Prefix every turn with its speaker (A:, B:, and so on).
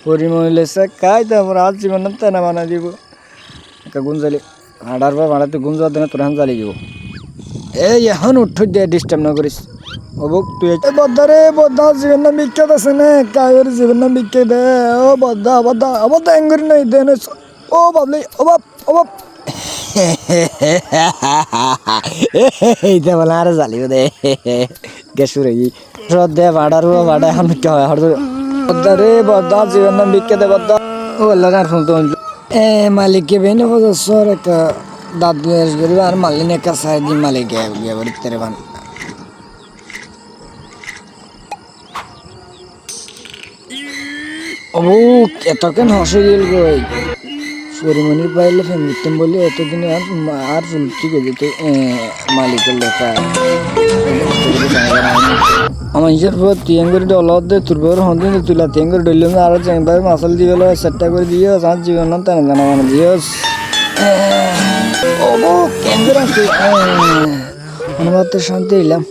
A: পরিমলে সে কাই তো আমার আজ জীবন না বানা দিব একটা গুণ জ্বালি হাঁটার পর ভাড়াতে গুণ যাওয়ার দিনে তোর এখন জ্বালিয়ে দিব এই এখন উঠ দিয়ে ডিস্টার্ব না করিস অবুক তুই বদ্দারে বদ্দা জীবন নাম বিখ্যাত আছে না কাগর জীবন নাম বিখ্যাত দে ও বদ্দা বদ্দা অবদ্দা এঙ্গুরি নাই দেন ও বাবলি অবাব অবাব এইটা বলে আরে জ্বালিও দে গেছু রে সদ দে ভাড়ার ভাড়া এখন বিখ্যাত হয় হর বদ্দারে বদ্দা জীবন নাম বিখ্যাত বদ্দা ও আল্লাহ আর শুনতে এ মালিককে বেনে বছর একটা দাঁত দুয়ে আসবে আর মালিনে একটা সাইড দিন মালিক গিয়ে বাড়ি তেরে বান ও এত কেন হসে গেল গই সরিমনির পাইলে ফ্যামিলিতে বলে এতদিনে আর চুলতি গেছে তো মালিকের লেখা আমার নিজের পর তিয়াং করে ডলত দে তোর পর হন্দিন তুলা তিয়াং করে ডলিল আর চেংবার মাসাল দিয়ে গেল সেটটা করে দিও আর জীবন তেনা জানা মানে দিওস ও কেন্দ্র আছে অনুবাদ শান্তি এলাম